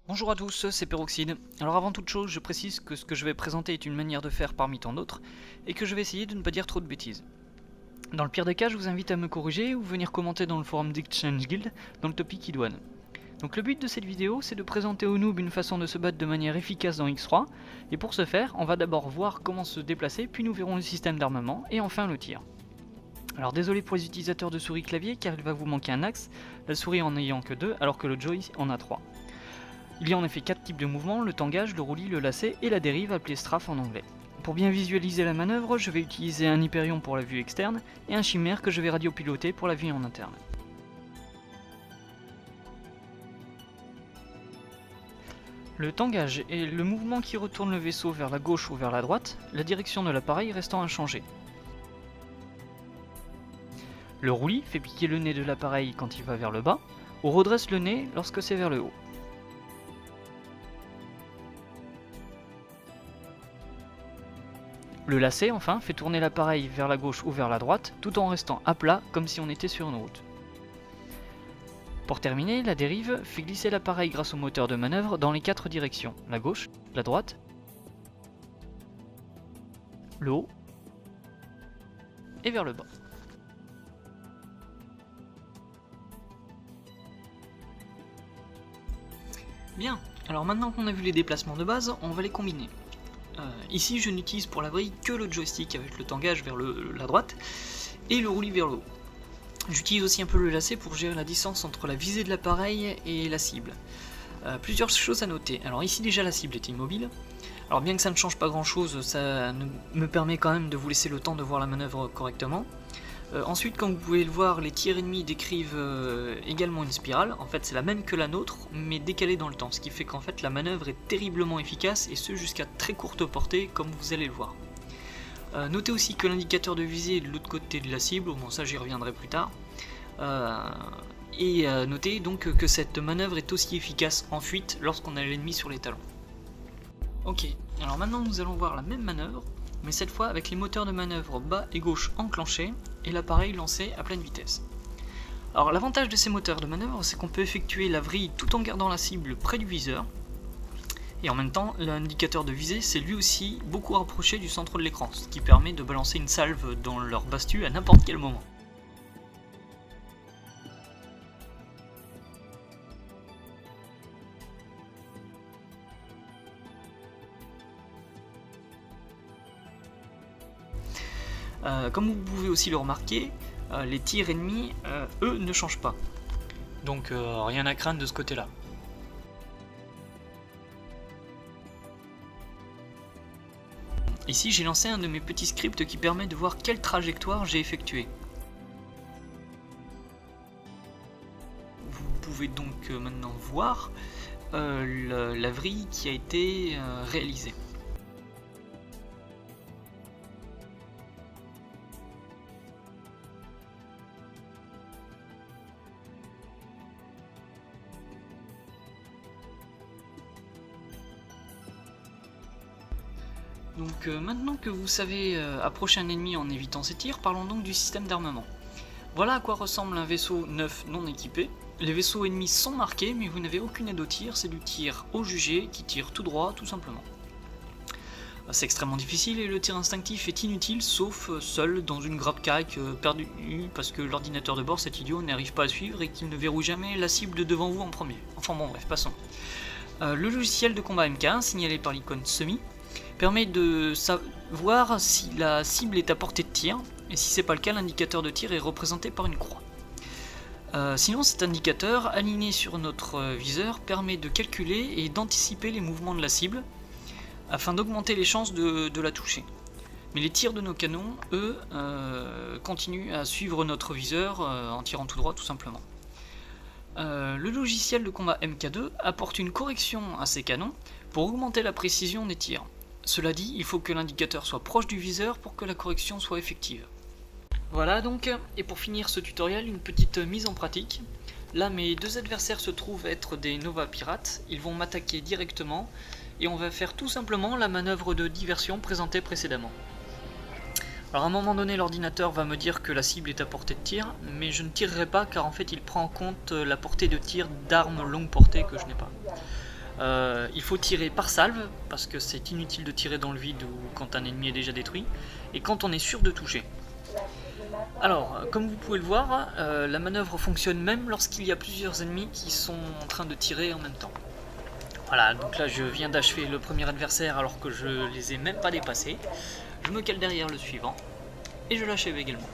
Bonjour à tous, c'est Peroxide. Alors avant toute chose, je précise que ce que je vais présenter est une manière de faire parmi tant d'autres, et que je vais essayer de ne pas dire trop de bêtises. Dans le pire des cas, je vous invite à me corriger ou venir commenter dans le forum d'Exchange Guild dans le topic idoine. Donc le but de cette vidéo, c'est de présenter aux noobs une façon de se battre de manière efficace dans X3, et pour ce faire, on va d'abord voir comment se déplacer, puis nous verrons le système d'armement, et enfin le tir. Alors désolé pour les utilisateurs de souris clavier, car il va vous manquer un axe, la souris en n'ayant que 2, alors que le joy en a 3. Il y a en effet 4 types de mouvements, le tangage, le roulis, le lacet et la dérive appelée strafe en anglais. Pour bien visualiser la manœuvre, je vais utiliser un Hyperion pour la vue externe et un Chimère que je vais radiopiloter pour la vue en interne. Le tangage est le mouvement qui retourne le vaisseau vers la gauche ou vers la droite, la direction de l'appareil restant inchangée. Le roulis fait piquer le nez de l'appareil quand il va vers le bas, ou redresse le nez lorsque c'est vers le haut. Le lacet, enfin, fait tourner l'appareil vers la gauche ou vers la droite, tout en restant à plat, comme si on était sur une route. Pour terminer, la dérive fait glisser l'appareil grâce au moteur de manœuvre dans les 4 directions, la gauche, la droite, le haut et vers le bas. Bien, alors maintenant qu'on a vu les déplacements de base, on va les combiner. Ici je n'utilise pour la vrille que le joystick avec le tangage vers la droite et le roulis vers le haut. J'utilise aussi un peu le lacet pour gérer la distance entre la visée de l'appareil et la cible. Plusieurs choses à noter. Alors ici déjà la cible est immobile. Alors bien que ça ne change pas grand chose, ça me permet quand même de vous laisser le temps de voir la manœuvre correctement. Ensuite, comme vous pouvez le voir, les tirs ennemis décrivent également une spirale. En fait, c'est la même que la nôtre, mais décalée dans le temps, ce qui fait qu'en fait la manœuvre est terriblement efficace, et ce jusqu'à très courte portée, comme vous allez le voir. Notez aussi que l'indicateur de visée est de l'autre côté de la cible, bon ça j'y reviendrai plus tard. Notez donc que cette manœuvre est aussi efficace en fuite lorsqu'on a l'ennemi sur les talons. Ok, alors maintenant nous allons voir la même manœuvre, mais cette fois avec les moteurs de manœuvre bas et gauche enclenchés et l'appareil lancé à pleine vitesse. Alors l'avantage de ces moteurs de manœuvre, c'est qu'on peut effectuer la vrille tout en gardant la cible près du viseur, et en même temps l'indicateur de visée c'est lui aussi beaucoup rapproché du centre de l'écran, ce qui permet de balancer une salve dans leur bastu à n'importe quel moment. Comme vous pouvez aussi le remarquer, les tirs ennemis, eux, ne changent pas. Donc rien à craindre de ce côté-là. Ici j'ai lancé un de mes petits scripts qui permet de voir quelle trajectoire j'ai effectuée. Vous pouvez donc maintenant voir la vrille qui a été réalisée. Donc maintenant que vous savez approcher un ennemi en évitant ses tirs, parlons donc du système d'armement. Voilà à quoi ressemble un vaisseau neuf non équipé. Les vaisseaux ennemis sont marqués, mais vous n'avez aucune aide au tir, c'est du tir au jugé qui tire tout droit tout simplement. C'est extrêmement difficile et le tir instinctif est inutile sauf seul dans une grappe carac perdue parce que l'ordinateur de bord, cet idiot, n'arrive pas à suivre et qu'il ne verrouille jamais la cible de devant vous en premier. Enfin bon bref, passons. Le logiciel de combat MK1 signalé par l'icône semi permet de savoir si la cible est à portée de tir, et si c'est pas le cas, l'indicateur de tir est représenté par une croix. Sinon cet indicateur, aligné sur notre viseur, permet de calculer et d'anticiper les mouvements de la cible, afin d'augmenter les chances de la toucher. Mais les tirs de nos canons, eux, continuent à suivre notre viseur en tirant tout droit tout simplement. Le logiciel de combat MK2 apporte une correction à ces canons pour augmenter la précision des tirs. Cela dit, il faut que l'indicateur soit proche du viseur pour que la correction soit effective. Voilà donc, et pour finir ce tutoriel, une petite mise en pratique. Là mes deux adversaires se trouvent être des Nova pirates, ils vont m'attaquer directement, et on va faire tout simplement la manœuvre de diversion présentée précédemment. Alors à un moment donné l'ordinateur va me dire que la cible est à portée de tir, mais je ne tirerai pas car en fait il prend en compte la portée de tir d'armes longue portée que je n'ai pas. Il faut tirer par salve, parce que c'est inutile de tirer dans le vide ou quand un ennemi est déjà détruit, et quand on est sûr de toucher. Alors, comme vous pouvez le voir, la manœuvre fonctionne même lorsqu'il y a plusieurs ennemis qui sont en train de tirer en même temps. Voilà, donc là je viens d'achever le premier adversaire alors que je les ai même pas dépassés. Je me cale derrière le suivant, et je l'achève également.